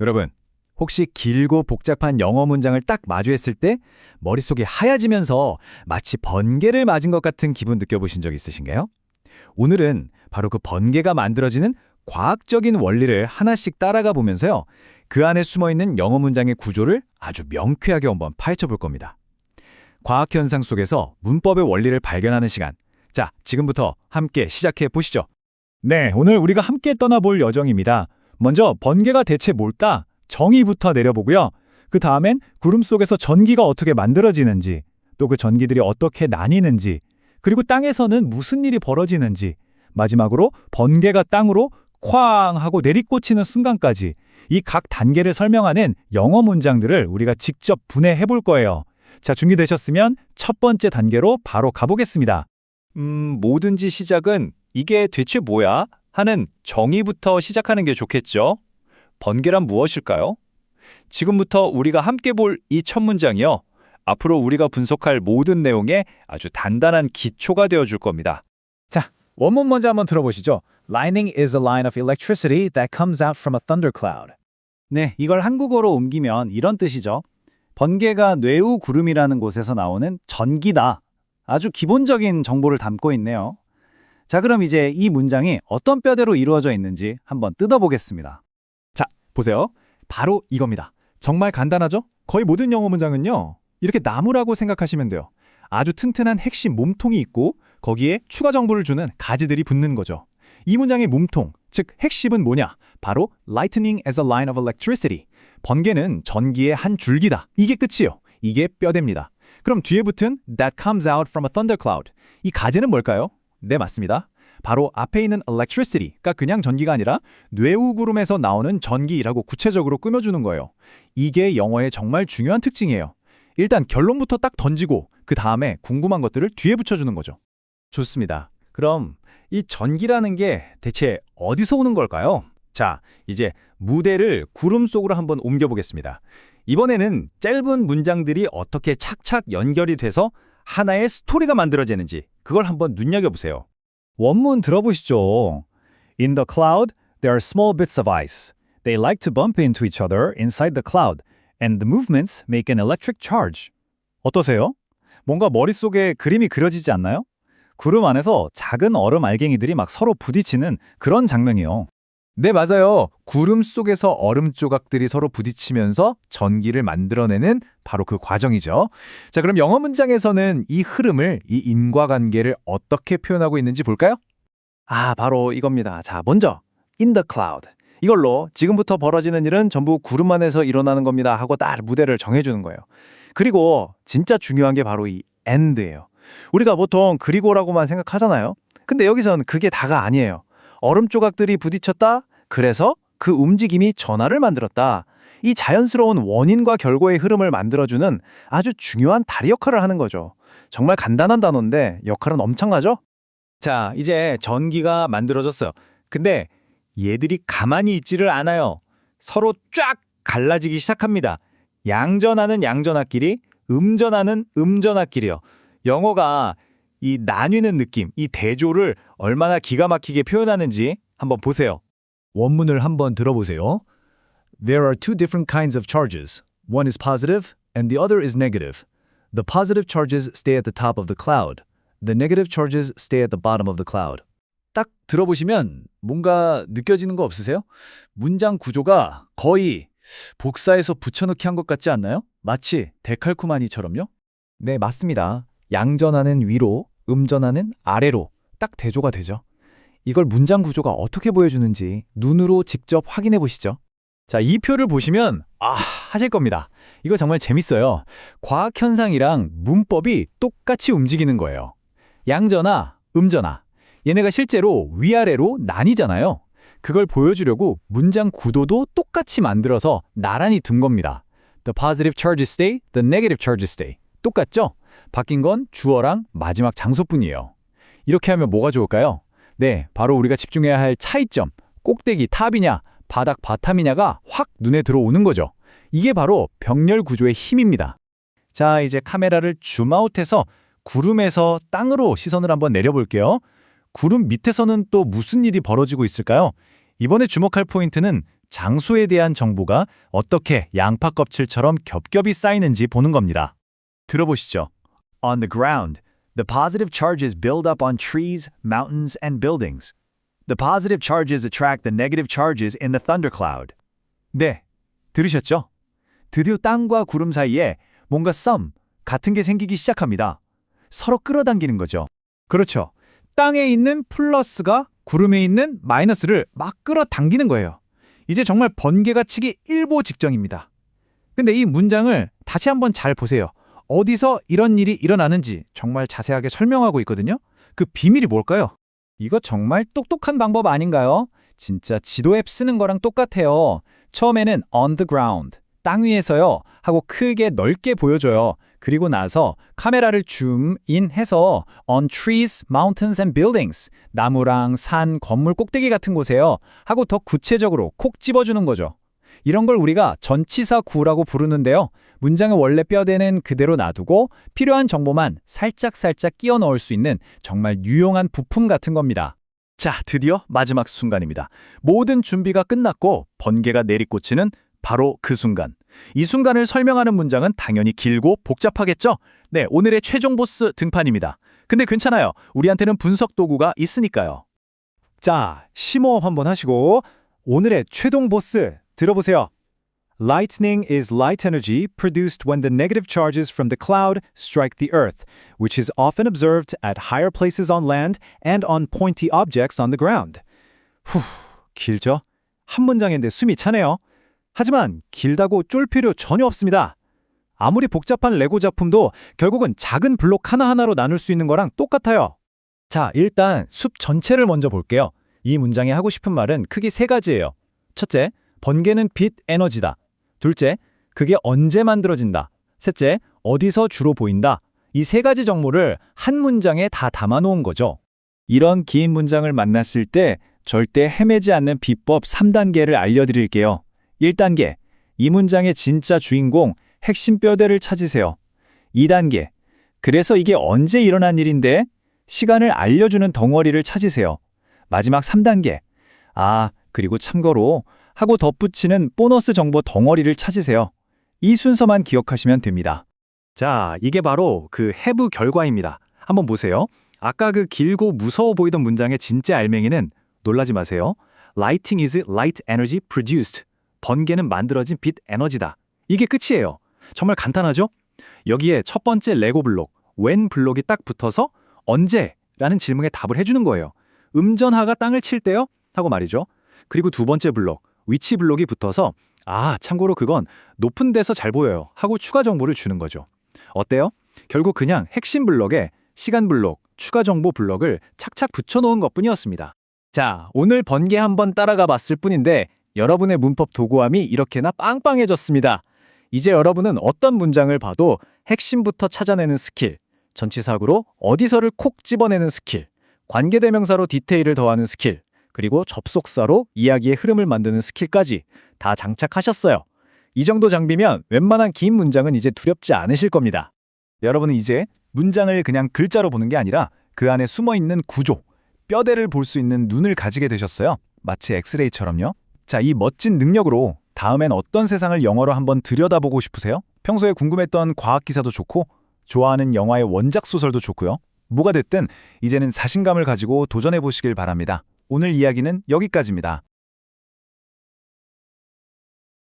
여러분, 혹시 길고 복잡한 영어 문장을 딱 마주했을 때 머릿속이 하얘지면서 마치 번개를 맞은 것 같은 기분 느껴보신 적 있으신가요? 오늘은 바로 그 번개가 만들어지는 과학적인 원리를 하나씩 따라가 보면서요. 그 안에 숨어있는 영어 문장의 구조를 아주 명쾌하게 한번 파헤쳐 볼 겁니다. 과학 현상 속에서 문법의 원리를 발견하는 시간. 자, 지금부터 함께 시작해 보시죠. 네, 오늘 우리가 함께 떠나볼 여정입니다. 먼저 번개가 대체 뭘까? 정의부터 내려보고요. 그 다음엔 구름 속에서 전기가 어떻게 만들어지는지, 또 그 전기들이 어떻게 나뉘는지, 그리고 땅에서는 무슨 일이 벌어지는지, 마지막으로 번개가 땅으로 쾅 하고 내리꽂히는 순간까지 이 각 단계를 설명하는 영어 문장들을 우리가 직접 분해해 볼 거예요. 자, 준비되셨으면 첫 번째 단계로 바로 가보겠습니다. 뭐든지 시작은 이게 대체 뭐야? 하는 정의부터 시작하는 게 좋겠죠? 번개란 무엇일까요? 지금부터 우리가 함께 볼 이 첫 문장이요. 앞으로 우리가 분석할 모든 내용에 아주 단단한 기초가 되어줄 겁니다. 자, 원문 먼저 한번 들어보시죠. Lightning is a line of electricity that comes out from a thundercloud. 네, 이걸 한국어로 옮기면 이런 뜻이죠. 번개가 뇌우 구름이라는 곳에서 나오는 전기다. 아주 기본적인 정보를 담고 있네요. 자, 그럼 이제 이 문장이 어떤 뼈대로 이루어져 있는지 한번 뜯어보겠습니다. 자, 보세요. 바로 이겁니다. 정말 간단하죠? 거의 모든 영어 문장은요. 이렇게 나무라고 생각하시면 돼요. 아주 튼튼한 핵심 몸통이 있고 거기에 추가 정보를 주는 가지들이 붙는 거죠. 이 문장의 몸통, 즉 핵심은 뭐냐? 바로 lightning as a line of electricity. 번개는 전기의 한 줄기다. 이게 끝이에요. 이게 뼈대입니다. 그럼 뒤에 붙은 that comes out from a thundercloud. 이 가지는 뭘까요? 네, 맞습니다. 바로 앞에 있는 electricity가 그냥 전기가 아니라 뇌우구름에서 나오는 전기라고 구체적으로 꾸며주는 거예요. 이게 영어의 정말 중요한 특징이에요. 일단 결론부터 딱 던지고 그 다음에 궁금한 것들을 뒤에 붙여주는 거죠. 좋습니다. 그럼 이 전기라는 게 대체 어디서 오는 걸까요? 자, 이제 무대를 구름 속으로 한번 옮겨보겠습니다. 이번에는 짧은 문장들이 어떻게 착착 연결이 돼서 하나의 스토리가 만들어지는지 그걸 한번 눈여겨보세요. 원문 들어보시죠. In the cloud, there are small bits of ice. They like to bump into each other inside the cloud, and the movements make an electric charge. 어떠세요? 뭔가 머릿속에 그림이 그려지지 않나요? 구름 안에서 작은 얼음 알갱이들이 막 서로 부딪히는 그런 장면이요. 네, 맞아요. 구름 속에서 얼음 조각들이 서로 부딪히면서 전기를 만들어내는 바로 그 과정이죠. 자, 그럼 영어 문장에서는 이 흐름을, 이 인과관계를 어떻게 표현하고 있는지 볼까요? 바로 이겁니다. 자, 먼저 in the cloud. 이걸로 지금부터 벌어지는 일은 전부 구름 안에서 일어나는 겁니다 하고 딱 무대를 정해주는 거예요. 그리고 진짜 중요한 게 바로 이 and예요. 우리가 보통 그리고라고만 생각하잖아요. 근데 여기선 그게 다가 아니에요. 얼음 조각들이 부딪혔다. 그래서 그 움직임이 전하를 만들었다. 이 자연스러운 원인과 결과의 흐름을 만들어주는 아주 중요한 다리 역할을 하는 거죠. 정말 간단한 단어인데 역할은 엄청나죠? 자, 이제 전기가 만들어졌어요. 근데 얘들이 가만히 있지를 않아요. 서로 쫙 갈라지기 시작합니다. 양전하는 양전하끼리, 음전하는 음전하끼리요. 영어가 이 나뉘는 느낌, 이 대조를 얼마나 기가 막히게 표현하는지 한번 보세요. 원문을 한번 들어보세요. There are two different kinds of charges. One is positive and the other is negative. The positive charges stay at the top of the cloud. The negative charges stay at the bottom of the cloud. 딱 들어보시면 뭔가 느껴지는 거 없으세요? 문장 구조가 거의 복사해서 붙여넣기 한 것 같지 않나요? 마치 데칼코마니처럼요? 네, 맞습니다. 양전하는 위로, 음전하는 아래로 딱 대조가 되죠. 이걸 문장 구조가 어떻게 보여주는지 눈으로 직접 확인해 보시죠. 자, 이 표를 보시면 하실 겁니다. 이거 정말 재밌어요. 과학 현상이랑 문법이 똑같이 움직이는 거예요. 양전하, 음전하. 얘네가 실제로 위아래로 나뉘잖아요. 그걸 보여주려고 문장 구도도 똑같이 만들어서 나란히 둔 겁니다. The positive charges stay, the negative charges stay. 똑같죠? 바뀐 건 주어랑 마지막 장소뿐이에요. 이렇게 하면 뭐가 좋을까요? 네, 바로 우리가 집중해야 할 차이점, 꼭대기 탑이냐, 바닥 바텀이냐가 확 눈에 들어오는 거죠. 이게 바로 병렬 구조의 힘입니다. 자, 이제 카메라를 줌아웃해서 구름에서 땅으로 시선을 한번 내려볼게요. 구름 밑에서는 또 무슨 일이 벌어지고 있을까요? 이번에 주목할 포인트는 장소에 대한 정보가 어떻게 양파 껍질처럼 겹겹이 쌓이는지 보는 겁니다. 들어보시죠. On the ground, the positive charges build up on trees, mountains, and buildings. The positive charges attract the negative charges in the thundercloud. 네, 들으셨죠? 드디어 땅과 구름 사이에 뭔가 썸 같은 게 생기기 시작합니다. 서로 끌어당기는 거죠. 그렇죠. 땅에 있는 플러스가 구름에 있는 마이너스를 막 끌어당기는 거예요. 이제 정말 번개가 치기 일보 직전입니다. 근데 이 문장을 다시 한번 잘 보세요. 어디서 이런 일이 일어나는지 정말 자세하게 설명하고 있거든요. 그 비밀이 뭘까요? 이거 정말 똑똑한 방법 아닌가요? 진짜 지도 앱 쓰는 거랑 똑같아요. 처음에는 on the ground, 땅 위에서요 하고 크게 넓게 보여줘요. 그리고 나서 카메라를 줌인 해서 on trees, mountains and buildings, 나무랑 산, 건물 꼭대기 같은 곳에요 하고 더 구체적으로 콕 집어주는 거죠. 이런 걸 우리가 전치사 구라고 부르는데요. 문장의 원래 뼈대는 그대로 놔두고 필요한 정보만 살짝살짝 끼워 넣을 수 있는 정말 유용한 부품 같은 겁니다. 자, 드디어 마지막 순간입니다. 모든 준비가 끝났고 번개가 내리꽂히는 바로 그 순간. 이 순간을 설명하는 문장은 당연히 길고 복잡하겠죠? 네, 오늘의 최종 보스 등판입니다. 근데 괜찮아요. 우리한테는 분석 도구가 있으니까요. 자, 심호흡 한번 하시고 오늘의 최종 보스 들어보세요. Lightning is light energy produced when the negative charges from the cloud strike the earth, which is often observed at higher places on land and on pointy objects on the ground. 후, 길죠? 한 문장인데 숨이 차네요. 하지만 길다고 쫄 필요 전혀 없습니다. 아무리 복잡한 레고 작품도 결국은 작은 블록 하나하나로 나눌 수 있는 거랑 똑같아요. 자, 일단 숲 전체를 먼저 볼게요. 이 문장에 하고 싶은 말은 크게 세 가지예요. 첫째, 번개는 빛 에너지다. 둘째, 그게 언제 만들어진다. 셋째, 어디서 주로 보인다. 이 세 가지 정보를 한 문장에 다 담아놓은 거죠. 이런 긴 문장을 만났을 때 절대 헤매지 않는 비법 3단계를 알려드릴게요. 1단계, 이 문장의 진짜 주인공, 핵심 뼈대를 찾으세요. 2단계, 그래서 이게 언제 일어난 일인데? 시간을 알려주는 덩어리를 찾으세요. 마지막 3단계, 그리고 참고로 하고 덧붙이는 보너스 정보 덩어리를 찾으세요. 이 순서만 기억하시면 됩니다. 자, 이게 바로 그 have 결과입니다. 한번 보세요. 아까 그 길고 무서워 보이던 문장의 진짜 알맹이는 놀라지 마세요. Lighting is light energy produced. 번개는 만들어진 빛 에너지다. 이게 끝이에요. 정말 간단하죠? 여기에 첫 번째 레고 블록, when 블록이 딱 붙어서 언제? 라는 질문에 답을 해주는 거예요. 음전하가 땅을 칠 때요? 하고 말이죠. 그리고 두 번째 블록, 위치 블록이 붙어서 참고로 그건 높은 데서 잘 보여요. 하고 추가 정보를 주는 거죠. 어때요? 결국 그냥 핵심 블록에 시간 블록, 추가 정보 블록을 착착 붙여놓은 것뿐이었습니다. 자, 오늘 번개 한번 따라가 봤을 뿐인데 여러분의 문법 도구함이 이렇게나 빵빵해졌습니다. 이제 여러분은 어떤 문장을 봐도 핵심부터 찾아내는 스킬, 전치사구로 어디서를 콕 집어내는 스킬, 관계대명사로 디테일을 더하는 스킬, 그리고 접속사로 이야기의 흐름을 만드는 스킬까지 다 장착하셨어요. 이 정도 장비면 웬만한 긴 문장은 이제 두렵지 않으실 겁니다. 여러분은 이제 문장을 그냥 글자로 보는 게 아니라 그 안에 숨어있는 구조, 뼈대를 볼 수 있는 눈을 가지게 되셨어요. 마치 엑스레이처럼요. 자, 이 멋진 능력으로 다음엔 어떤 세상을 영어로 한번 들여다보고 싶으세요? 평소에 궁금했던 과학 기사도 좋고 좋아하는 영화의 원작 소설도 좋고요. 뭐가 됐든 이제는 자신감을 가지고 도전해 보시길 바랍니다. 오늘 이야기는 여기까지입니다.